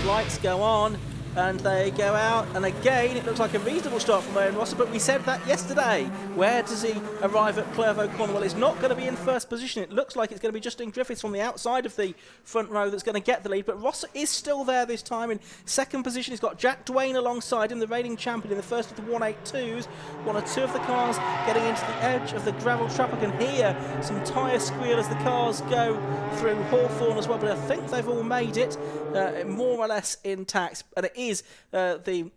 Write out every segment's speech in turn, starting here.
red lights go on and they go out, and again it looks like a reasonable start from Owen Rosser, but we said that yesterday. Where does he arrive at Clervaux Corner? Well, he's not going to be in first position. It looks like it's going to be Justin Griffiths from the outside of the front row that's going to get the lead, but Rosser is still there this time in second position. He's got Jack Dwayne alongside him, the reigning champion in the first of the 182s. One or two of the cars getting into the edge of the gravel trap. I can hear some tyre squeal as the cars go through Hawthorne as well, but I think they've all made it more or less intact, and it is the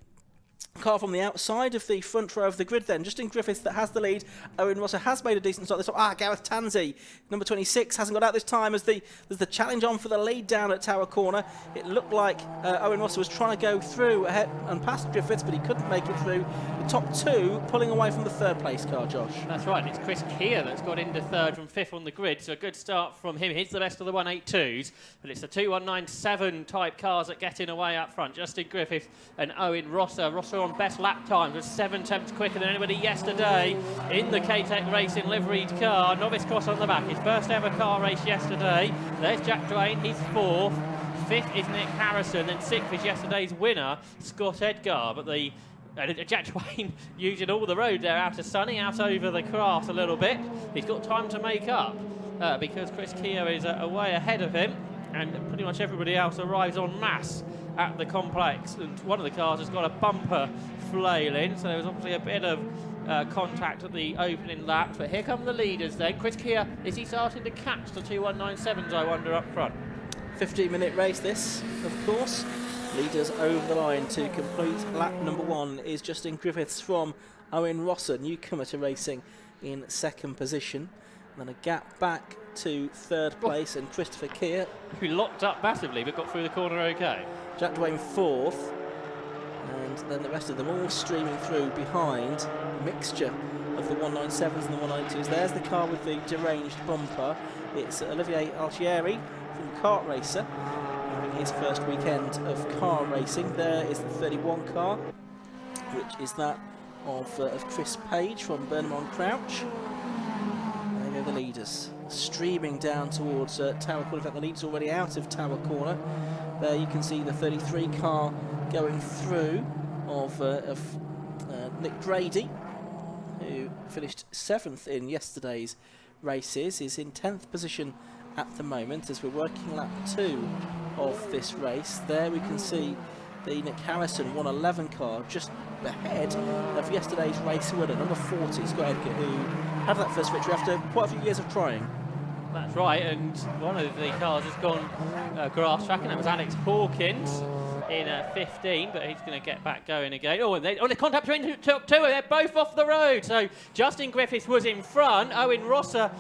car from the outside of the front row of the grid then. Justin Griffiths that has the lead. Owen Rosser has made a decent start this time. Gareth Tansey, number 26, hasn't got out this time as there's the challenge on for the lead down at Tower Corner. It looked like Owen Rosser was trying to go through ahead and past Griffiths, but he couldn't make it through. The top two pulling away from the third place car, Josh. That's right, and it's Chris Keir that's got into third from fifth on the grid, so a good start from him. He's the best of the 182s, but it's the 2197 type cars that get in away up front. Justin Griffiths and Owen Rosser. Rosser on best lap time, was 7 tenths quicker than anybody yesterday in the K-Tec Racing liveried car. Novice cross on the back, his first ever car race yesterday. There's Jack Dwayne, he's fourth. Fifth is Nick Harrison, and sixth is yesterday's winner, Scott Edgar. But Jack Dwayne using all the road there out of Sunny, out over the Croft a little bit. He's got time to make up because Chris Keir is way ahead of him, and pretty much everybody else arrives en masse at the complex, and one of the cars has got a bumper flailing, so there was obviously a bit of contact at the opening lap. But here come the leaders then. Chris Keir, is he starting to catch the 2197s, I wonder, up front? 15-minute race this, of course. Leaders over the line to complete lap number one is Justin Griffiths from Owen Rosser, newcomer to racing, in second position. And then a gap back to third place, and Christopher Keir, who locked up massively but got through the corner okay. Jack Dwayne fourth, and then the rest of them all streaming through behind a mixture of the 197s and the 192s. There's the car with the deranged bumper. It's Olivier Algieri from Kart Racer, having his first weekend of car racing. There is the 31 car, which is that of Chris Page from Burnham-on-Crouch. There go the leaders, streaming down towards Tower Corner. In fact, the lead's already out of Tower Corner. There you can see the 33 car going through of Nick Brady, who finished 7th in yesterday's races, is in 10th position at the moment as we're working lap 2 of this race. There we can see the Nick Harrison 111 car just ahead of yesterday's race winner, number 40, Scott Edgar, who had that first victory after quite a few years of trying. That's right, and one of the cars has gone grass track, and that was Alex Hawkins in 15, but he's going to get back going again. Oh, and the contact between the top two, they're both off the road. So Justin Griffiths was in front, Owen Rosser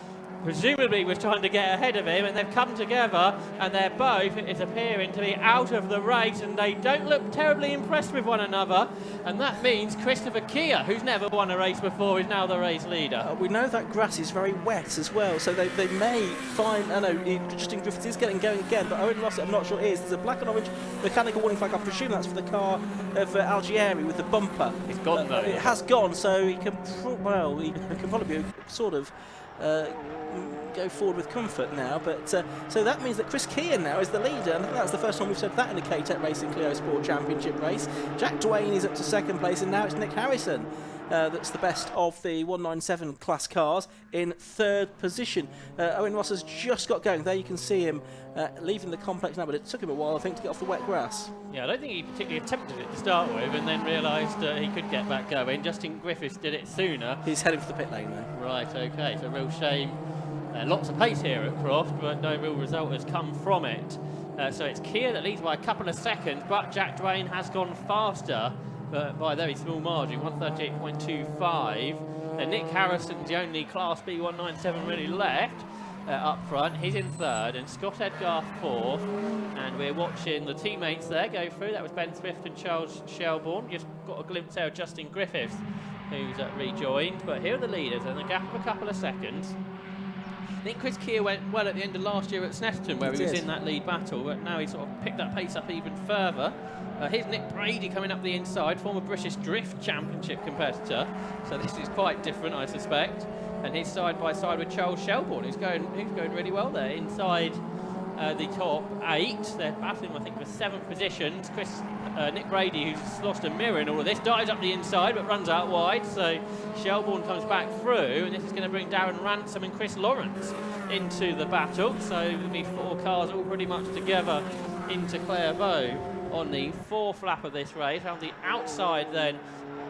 presumably was trying to get ahead of him, and they've come together, and they're both, it's appearing to be out of the race, and they don't look terribly impressed with one another, and that means Christopher Keir, who's never won a race before, is now the race leader. We know that grass is very wet as well, so they may find, I know, Justin Griffiths is getting going again, but Owen Rosser, I'm not sure it is. There's a black and orange mechanical warning flag. I presume that's for the car of Algieri with the bumper. It's gone though. It has gone, so he can, he can probably be sort of go forward with comfort now, but so that means that Chris Keir now is the leader, and I think that's the first time we've said that in a K-Tec Racing Clio Sport Championship race. Jack Dwayne is up to second place, and now it's Nick Harrison that's the best of the 197 class cars in third position. Owen Ross has just got going. There you can see him leaving the complex now, but it took him a while, I think, to get off the wet grass. Yeah, I don't think he particularly attempted it to start with, and then realised he could get back going. Justin Griffiths did it sooner. He's heading for the pit lane then. Right, okay, it's a real shame. Lots of pace here at Croft, but no real result has come from it. So it's Keir that leads by a couple of seconds, but Jack Dwayne has gone faster by a very small margin, 138.25. And Nick Harrison's the only Class B 197 really left up front. He's in third, and Scott Edgar fourth. And we're watching the teammates there go through. That was Ben Swift and Charles Shelbourne. Just got a glimpse there of Justin Griffiths, who's rejoined. But here are the leaders, and a gap of a couple of seconds. I think Chris Keir went well at the end of last year at Snetterton, where he was in that lead battle, but now he's sort of picked that pace up even further. Here's Nick Brady coming up the inside, former British Drift Championship competitor, so this is quite different, I suspect. And he's side by side with Charles Shelbourne, who's going really well there inside the top 8. They're battling, I think, for 7th positions. Nick Brady, who's lost a mirror in all of this, dives up the inside but runs out wide. So Shelbourne comes back through, and this is going to bring Darren Ransom and Chris Lawrence into the battle. So there'll be 4 cars all pretty much together into Clairvaux on the 4th lap of this race. On the outside then,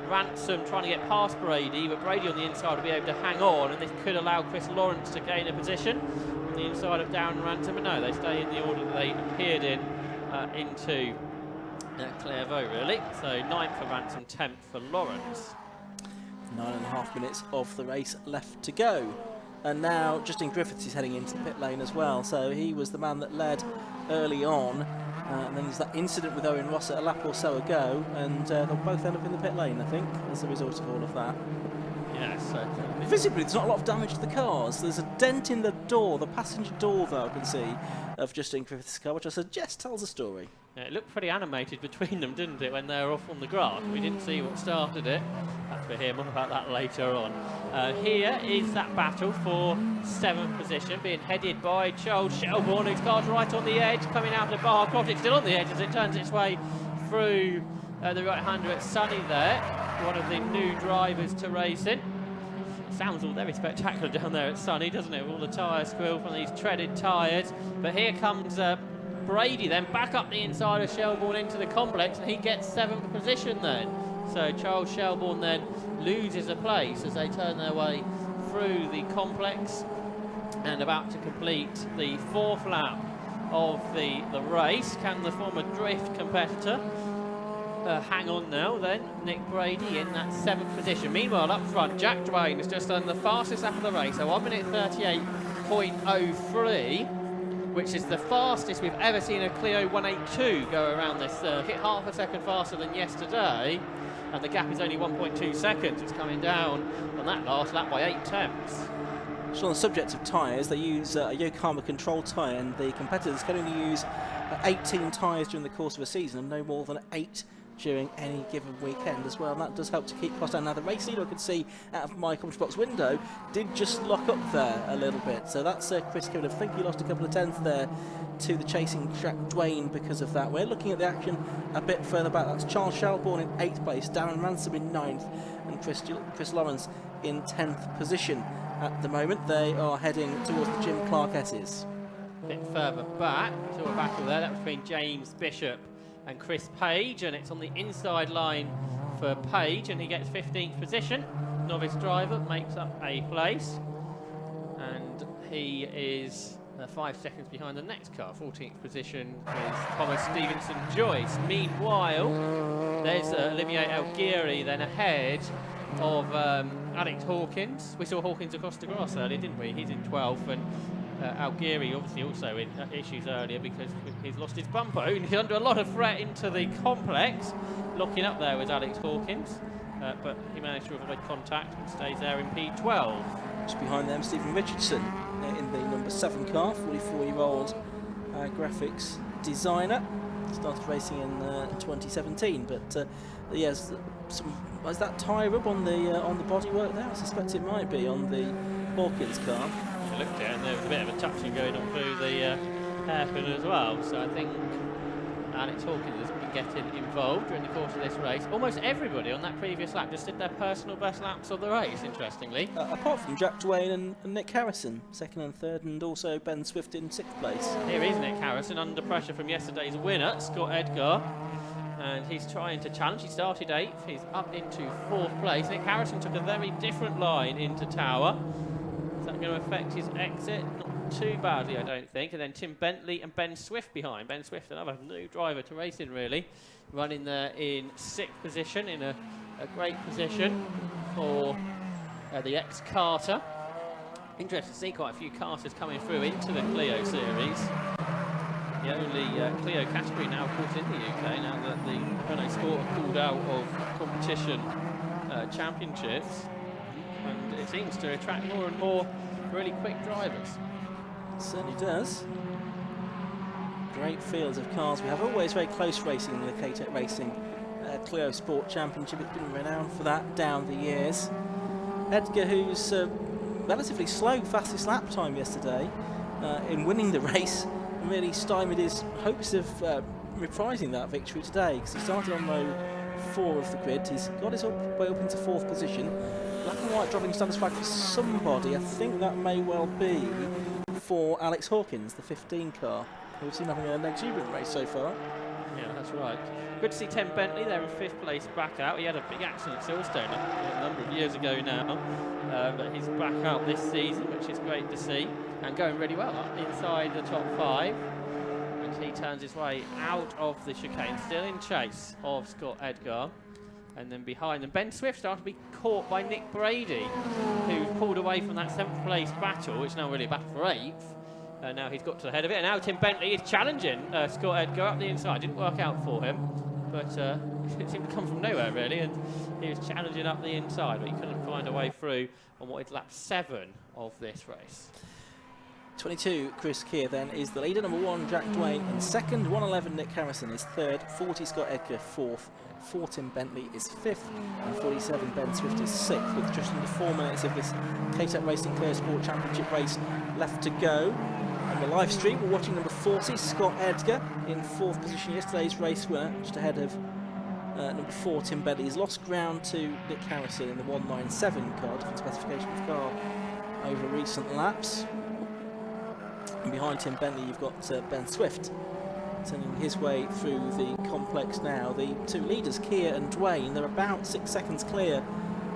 Ransom trying to get past Brady, but Brady on the inside will be able to hang on, and this could allow Chris Lawrence to gain a position on the inside of Darren Ransom. But no, they stay in the order that they appeared in into Clairvaux, really. So 9th for Ransom, 10th for Lawrence. 9.5 minutes of the race left to go. And now Justin Griffiths is heading into the pit lane as well. So he was the man that led early on. And then there's that incident with Owen Ross at a lap or so ago. And they'll both end up in the pit lane, I think, as a result of all of that. Yes, certainly. Visibly, there's not a lot of damage to the cars. There's a dent in the door, the passenger door, though, I can see, of Justin Griffiths' car, which I suggest tells a story. Yeah, it looked pretty animated between them, didn't it, when they were off on the grass? We didn't see what started it. That's for him, more about that later on. Here is that battle for 7th position, being headed by Charles Shelbourne, whose car's right on the edge, coming out of the bar. Croft, it's still on the edge as it turns its way through the right-hander at Sonny there, one of the new drivers to racing. Sounds all very spectacular down there at Sonny, doesn't it, with all the tyre squill from these treaded tyres. But here comes Brady then back up the inside of Shelbourne into the complex, and he gets 7th position then. So Charles Shelbourne then loses a place as they turn their way through the complex and about to complete the 4th lap of the race. Can the former drift competitor hang on now then? Nick Brady in that 7th position. Meanwhile, up front, Jack Dwayne has just done the fastest lap of the race, so 1 minute 38.03, which is the fastest we've ever seen a Clio 182 go around this circuit, half a second faster than yesterday, and the gap is only 1.2 seconds. It's coming down on that last lap by 8/10. So on the subject of tyres, they use a Yokohama control tyre, and the competitors can only use 18 tyres during the course of a season, and no more than 8 during any given weekend as well. And that does help to keep costs down. Now the race leader, I could see out of my commentary box window, did just lock up there a little bit. So that's Chris Kevin. I think he lost a couple of tenths there to the chasing Jack Dwayne because of that. We're looking at the action a bit further back. That's Charles Shelbourne in 8th place, Darren Ransom in 9th, and Chris Lawrence in 10th position. At the moment, they are heading towards the Jim Clark S's. A bit further back, saw a battle there. That was between James Bishop and Chris Page, and it's on the inside line for Page, and he gets 15th position. Novice driver makes up a place, and he is 5 seconds behind the next car. 14th position is Thomas Stevenson Joyce. Meanwhile, there's Olivier Algueri then ahead of Alex Hawkins. We saw Hawkins across the grass earlier, didn't we? He's in 12th, and Algueri obviously also in issues earlier because he's lost his bumper. He's under a lot of threat into the complex. Locking up there was Alex Hawkins, but he managed to avoid contact and stays there in P12. Just behind them, Stephen Richardson in the number 7 car, 44-year-old graphics designer. Started racing in 2017, but yes, is that tyre rub on the bodywork there? I suspect it might be on the Hawkins car. I looked at it, and there was a bit of a touching going on through the hairpin as well. So I think Alex Hawkins has been getting involved during the course of this race. Almost everybody on that previous lap just did their personal best laps of the race, interestingly. Apart from Jack Dwayne and Nick Harrison, 2nd and 3rd, and also Ben Swift in 6th place. Here is Nick Harrison under pressure from yesterday's winner, Scott Edgar. And he's trying to challenge. He started 8th, he's up into 4th place. Nick Harrison took a very different line into Tower. Is that going to affect his exit? Not too badly, I don't think. And then Tim Bentley and Ben Swift behind. Ben Swift, another new driver to race in, really. Running there in 6th position, in a great position for the ex-Carter. Interesting to see quite a few Carters coming through into the Clio series. The only Clio category now, of course, in the UK, now that the Renault Sport are pulled out of competition championships. And it seems to attract more and more really quick drivers. It certainly does. Great fields of cars. We have always very close racing in the K-Tec Racing Clio Sport Championship. It's been renowned for that down the years. Edgar, who's relatively slow fastest lap time yesterday in winning the race, really stymied his hopes of reprising that victory today, because he started on row 4 of the grid. He's got his way up into 4th position. Black and white dropping standards flag for somebody. I think that may well be for Alex Hawkins, the 15 car, who we've seen having an exuberant race so far. Yeah, that's right. Good to see Tim Bentley there in 5th place back out. He had a big accident at Silverstone a number of years ago now, but he's back out this season, which is great to see, and going really well up inside the top 5. And he turns his way out of the chicane, still in chase of Scott Edgar. And then behind them, Ben Swift started to be caught by Nick Brady, who pulled away from that 7th place battle, which is now really a battle for 8th. Now he's got to the head of it, and now Tim Bentley is challenging Scott Edgar up the inside. Didn't work out for him, but it seemed to come from nowhere really, and he was challenging up the inside, but he couldn't find a way through on what is lap 7 of this race. 22, Chris Keir then is the leader. Number 1, Jack Dwayne in 2nd. 111, Nick Harrison is 3rd. 40, Scott Edgar 4th. 4, Tim Bentley is 5th. And 47, Ben Swift is 6th, with just under 4 minutes of this K-Tec Racing Clear Sport Championship race left to go. On the live stream, we're watching number 40, Scott Edgar, in 4th position, yesterday's race winner, just ahead of number 4, Tim Bentley. He's lost ground to Nick Harrison in the 197 car, different specification of car over recent laps. And behind Tim Bentley, you've got Ben Swift turning his way through the complex now. The 2 leaders, Keir and Dwayne, they're about 6 seconds clear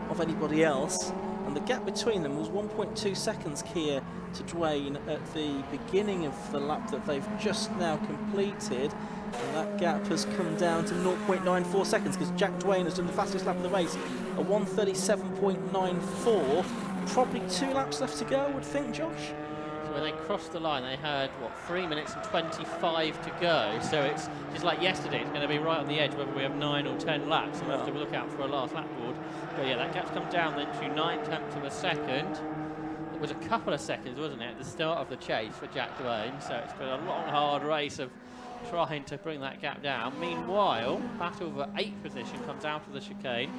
of anybody else, and the gap between them was 1.2 seconds Keir to Dwayne at the beginning of the lap that they've just now completed, and that gap has come down to 0.94 seconds because Jack Dwayne has done the fastest lap of the race, a 1:37.94. Probably 2 laps left to go, I would think, Josh. When they crossed the line, they had, 3 minutes and 25 to go. So it's just like yesterday, it's going to be right on the edge whether we have 9 or 10 laps. And we'll have to look out for a last lap board. But yeah, that gap's come down then to 9/10 of a second. It was a couple of seconds, wasn't it, at the start of the chase for Jack Dwayne. So it's been a long, hard race of trying to bring that gap down. Meanwhile, battle for 8th position comes out of the chicane,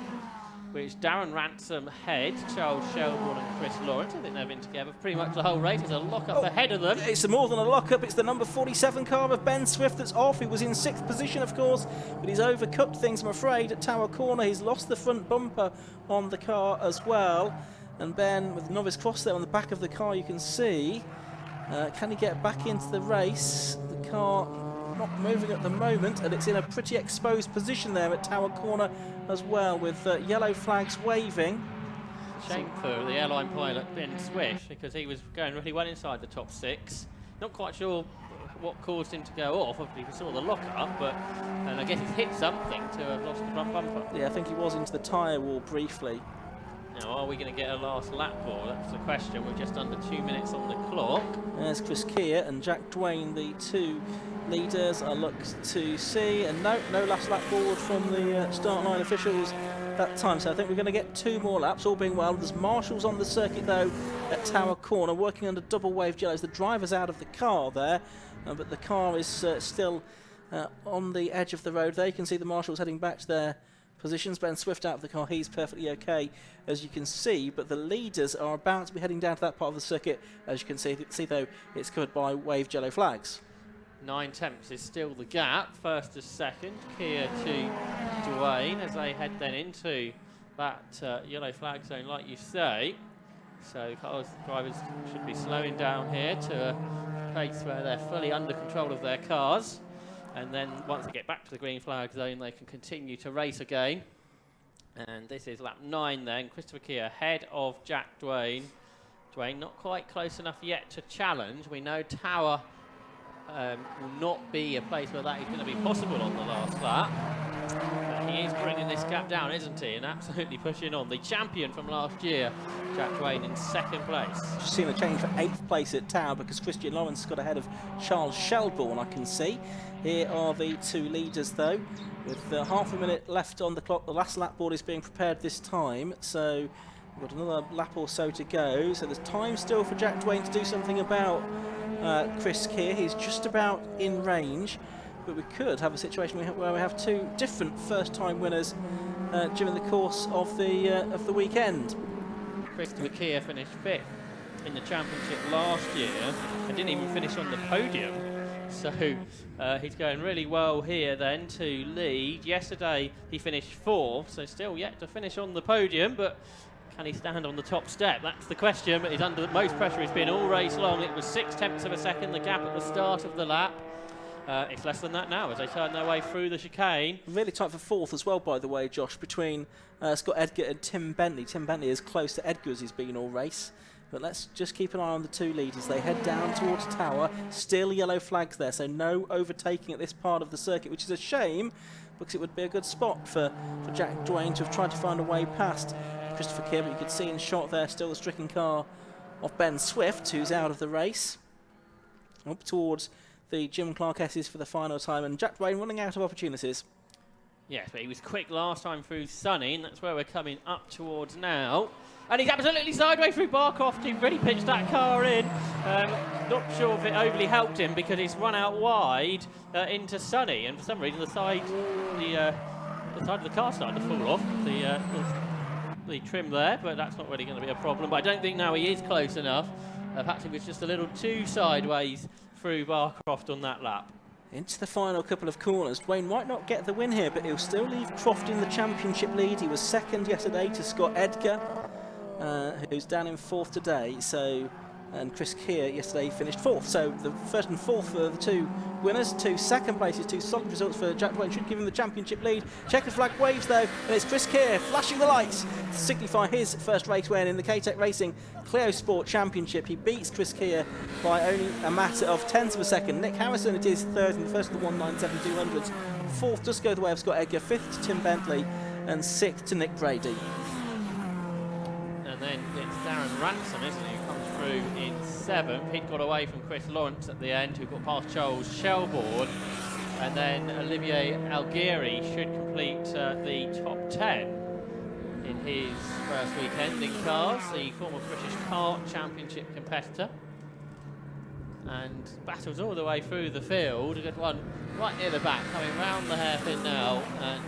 which Darren Ransom head, Charles Shelbourne and Chris Lawrence. I think they've been together pretty much the whole race. There's a lock-up ahead of them. It's more than a lock-up. It's the number 47 car of Ben Swift that's off. He was in 6th position, of course, but he's overcooked things, I'm afraid, at Tower Corner. He's lost the front bumper on the car as well. And Ben, with Novice Cross there on the back of the car, you can see. Can he get back into the race? The car not moving at the moment, and it's in a pretty exposed position there at Tower Corner as well, with yellow flags waving. Shame for the airline pilot Ben Swift, because he was going really well inside the top 6. Not quite sure what caused him to go off. Obviously, we saw the lock-up, but and I guess he's hit something to have lost the front bumper. Yeah, I think he was into the tyre wall briefly. Now, are we going to get a last lap ball? That's the question. We're just under 2 minutes on the clock. There's Chris Keir and Jack Dwayne, the 2 leaders. I look to see, and no last lap forward from the start line officials that time. So I think we're going to get 2 more laps, all being well. There's marshals on the circuit though at Tower Corner, working under double wave yellows. The driver's out of the car there, but the car is still on the edge of the road there. You can see the marshals heading back to their positions. Ben Swift out of the car, he's perfectly okay, as you can see, but the leaders are about to be heading down to that part of the circuit. As you can see though, it's covered by waved yellow flags. 9/10 is still the gap, 1st to 2nd, Keir to Dwayne, as they head then into that yellow flag zone, like you say. So drivers should be slowing down here to a pace where they're fully under control of their cars. And then once they get back to the green flag zone, they can continue to race again. And this is lap 9 then. Christopher Keir ahead of Jack Dwayne. Dwayne not quite close enough yet to challenge. We know Tower will not be a place where that is going to be possible on the last lap. But he is bringing this gap down, isn't he? And absolutely pushing on. The champion from last year, Jack Dwayne, in 2nd place. Just seen a change for 8th place at Tower because Christian Lawrence got ahead of Charles Shelbourne, I can see. Here are the 2 leaders though, with half a minute left on the clock. The last lap board is being prepared this time, so we've got another lap or so to go. So there's time still for Jack Dwayne to do something about Chris Keir. He's just about in range, but we could have a situation where we have 2 different first-time winners during the course of the weekend. Christopher Keir finished 5th in the championship last year and didn't even finish on the podium. So he's going really well here then to lead. Yesterday he finished 4th, so still yet to finish on the podium, but can he stand on the top step? That's the question, but he's under the most pressure he's been all race long. It was 0.6 of a second, the gap at the start of the lap. It's less than that now as they turn their way through the chicane. Really tight for 4th as well, by the way, Josh, between Scott Edgar and Tim Bentley. Tim Bentley is close to Edgar as he's been all race. But let's just keep an eye on the 2 leaders. They head down towards Tower. Still yellow flags there, so no overtaking at this part of the circuit, which is a shame because it would be a good spot for Jack Dwayne to have tried to find a way past Christopher Keir. But you could see in shot there still the stricken car of Ben Swift, who's out of the race. Up towards the Jim Clark S's for the final time, and Jack Dwayne running out of opportunities. Yes, but he was quick last time through Sunny, and that's where we're coming up towards now. And he's absolutely sideways through Barcroft. He really pitched that car in. Not sure if it overly helped him because he's run out wide into Sunny, and for some reason the side of the car started to fall off the trim there, but that's not really going to be a problem. But I don't think now he is close enough. Perhaps he was just a little too sideways through Barcroft on that lap. Into the final couple of corners. Dwayne might not get the win here, but he'll still leave Croft in the championship lead. He was 2nd yesterday to Scott Edgar, who's down in 4th today. And Chris Keir yesterday finished 4th. So the 1st and 4th for the 2 winners. 2 second places, 2 solid results for Jack Dwayne. Should give him the championship lead. Checkered flag waves though, and it's Chris Keir flashing the lights to signify his first race win in the K-Tec Racing Clio Sport Championship. He beats Chris Keir by only a matter of 0.1 of a second. Nick Harrison, it is 3rd in the first of the 197-200s. 4th does go the way of Scott Edgar. 5th to Tim Bentley, and 6th to Nick Brady. And then it's Darren Ransom, isn't he, who comes through in 7th. He'd got away from Chris Lawrence at the end, who got past Charles Shelbourne. And then Olivier Algueri should complete the top 10 in his first weekend in cars, the former British Kart Championship competitor. And battles all the way through the field. A good one right near the back, coming round the hairpin now. And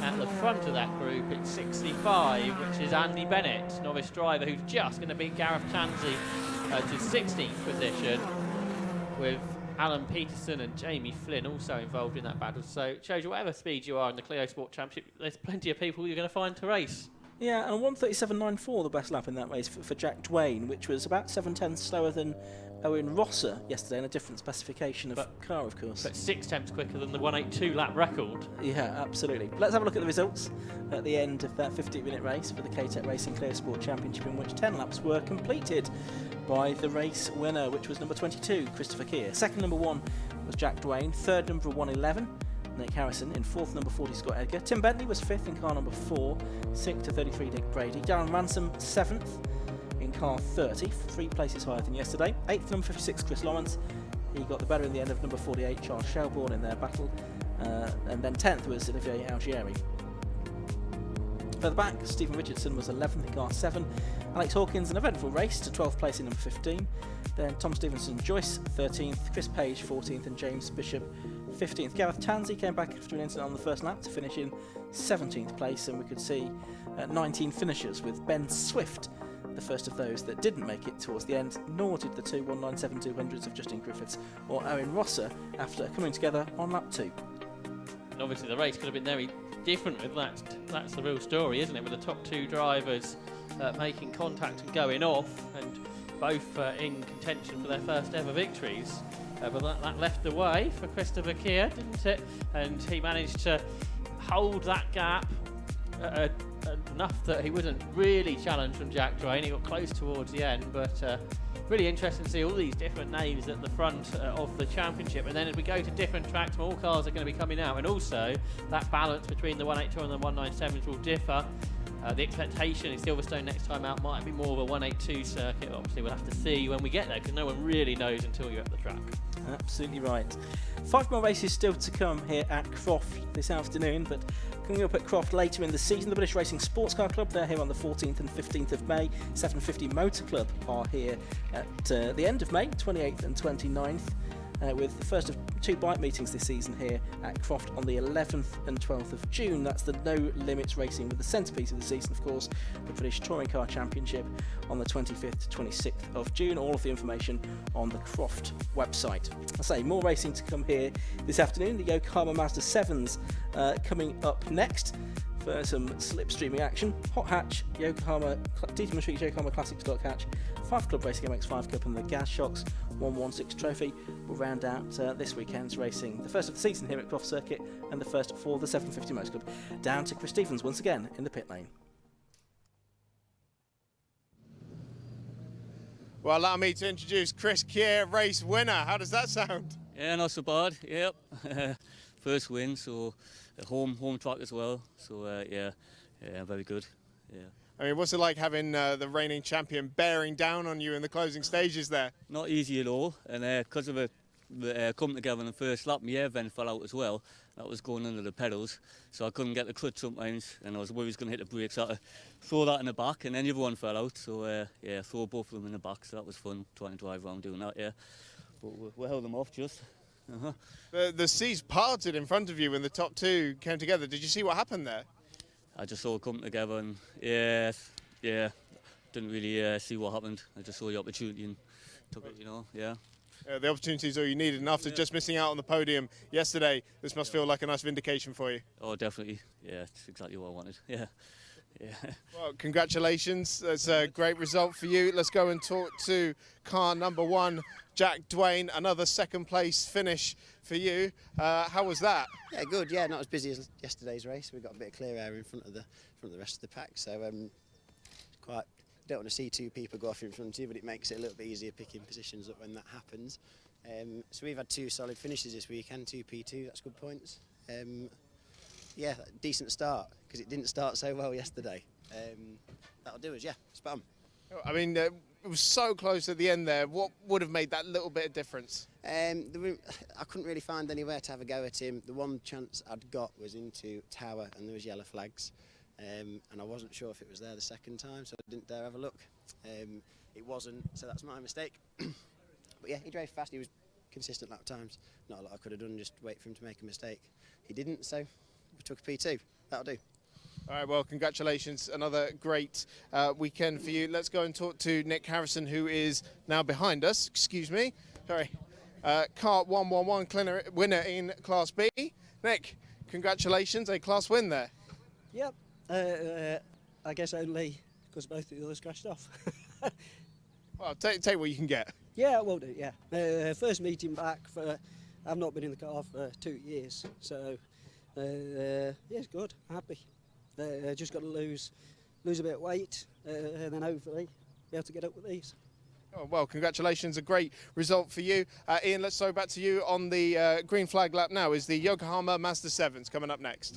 at the front of that group, it's 65, which is Andy Bennett, novice driver, who's just going to beat Gareth Tansey to 16th position, with Alan Peterson and Jamie Flynn also involved in that battle. So it shows you whatever speed you are in the Clio Sport Championship, there's plenty of people you're going to find to race. Yeah, and 1:37.94 the best lap in that race for Jack Dwayne, which was about 7/10 slower than Owen Rosser yesterday in a different specification of car, of course. But 6/10 quicker than the 182 lap record. Yeah, absolutely. Let's have a look at the results at the end of that 15-minute race for the K-Tec Racing Clio Sport Championship, in which 10 laps were completed by the race winner, which was number 22, Christopher Keir. Second, number 1 was Jack Dwayne. Third, number 111, Nick Harrison. In 4th, number 40, Scott Edgar. Tim Bentley was 5th in car number 4. 6th to 33, Nick Brady. Darren Ransom, 7th in car 30, 3 places higher than yesterday. 8th, number 56, Chris Lawrence. He got the better in the end of number 48, Charles Shelbourne, in their battle. And then 10th was Olivier Algieri. Further back, Stephen Richardson was 11th in car 7. Alex Hawkins, an eventful race, to 12th place in number 15. Then Tom Stevenson Joyce, 13th. Chris Page, 14th. And James Bishop, 15th. Gareth Tansey came back after an incident on the first lap to finish in 17th place. And we could see 19 finishers, with Ben Swift the first of those that didn't make it towards the end, nor did the 2 197-200s of Justin Griffiths or Owen Rosser after coming together on lap 2. And obviously the race could have been very different with that. That's the real story, isn't it? With the top 2 drivers making contact and going off, and both in contention for their first ever victories. But that left the way for Christopher Keir, didn't it? And he managed to hold that gap enough that he wasn't really challenged from Jack Dwayne. He got close towards the end, but really interesting to see all these different names at the front of the championship. And then as we go to different tracks, more cars are going to be coming out, and also that balance between the 182 and the 197s will differ. The expectation in Silverstone next time out might be more of a 182 circuit. Obviously, we'll have to see when we get there, because no one really knows until you're at the track. Absolutely right. 5 more races still to come here at Croft this afternoon, but coming up at Croft later in the season, the British Racing Sports Car Club, they're here on the 14th and 15th of May. 750 Motor Club are here at the end of May, 28th and 29th. with the first of 2 bike meetings this season here at Croft on the 11th and 12th of June. That's the No Limits racing, with the centrepiece of the season, of course, the British Touring Car Championship on the 25th to 26th of June. All of the information on the Croft website. I say, more racing to come here this afternoon. The Yokohama Mazda 7s coming up next for some slipstreaming action. Hot Hatch, Yokohama, DT Street Yokohama Classic Stock Hatch, 5 Club Racing MX5 Cup and the Gas Shocks 116 Trophy will round out this weekend's racing. The first of the season here at Croft Circuit, and the first for the 750 Motor Club. Down to Chris Stephens once again in the pit lane. Well, allow me to introduce Chris Kier, race winner. How does that sound? Yeah, not so bad. Yep, first win, so a home track as well. So yeah, very good. Yeah. I mean, what's it like having the reigning champion bearing down on you in the closing stages there? Not easy at all, and because of the coming together in the first lap, my air vent fell out as well. That was going under the pedals, so I couldn't get the clutch sometimes, and I was worried I was going to hit the brakes. I had to throw that in the back, and then the other one fell out. So yeah, throw both of them in the back. So that was fun trying to drive around doing that. Yeah, but we held them off just. The seas parted in front of you when the top 2 came together. Did you see what happened there? I just saw it come together, and yeah, didn't really see what happened. I just saw the opportunity and took it, yeah. The opportunity is all you needed, and after just missing out on the podium yesterday, this must feel like a nice vindication for you. Oh, definitely. Yeah, it's exactly what I wanted. Yeah. Well, congratulations. That's a great result for you. Let's go and talk to car number 1, Jack Dwayne. Another second place finish for you. How was that? Yeah, good. Yeah, not as busy as yesterday's race. We've got a bit of clear air in front of the rest of the pack, so quite. Don't want to see 2 people go off in front of you, but it makes it a little bit easier picking positions up when that happens. So we've had 2 solid finishes this weekend, 2 P2. That's good points. Yeah, decent start, because it didn't start so well yesterday. That'll do us, yeah, spot on. I mean, it was so close at the end there. What would have made that little bit of difference? I couldn't really find anywhere to have a go at him. The one chance I'd got was into Tower, and there was yellow flags. And I wasn't sure if it was there the second time, so I didn't dare have a look. It wasn't, so that's my mistake. But yeah, he drove fast. He was consistent lap times. Not a lot I could have done, just wait for him to make a mistake. He didn't, so we took a P2. That'll do. All right, well, congratulations. Another great weekend for you. Let's go and talk to Nick Harrison, who is now behind us. Excuse me. Sorry. Car 111 winner in Class B. Nick, congratulations. A class win there. Yep. I guess only because both of the others crashed off. Well, take what you can get. Yeah, I will do, yeah. First meeting back. I've not been in the car for 2 years, so yeah, it's good. Happy. Just got to lose a bit of weight, and then hopefully be able to get up with these. Oh, well, congratulations. A great result for you. Ian, let's throw back to you on the green flag lap now. Is the Yokohama Mazda 7s coming up next?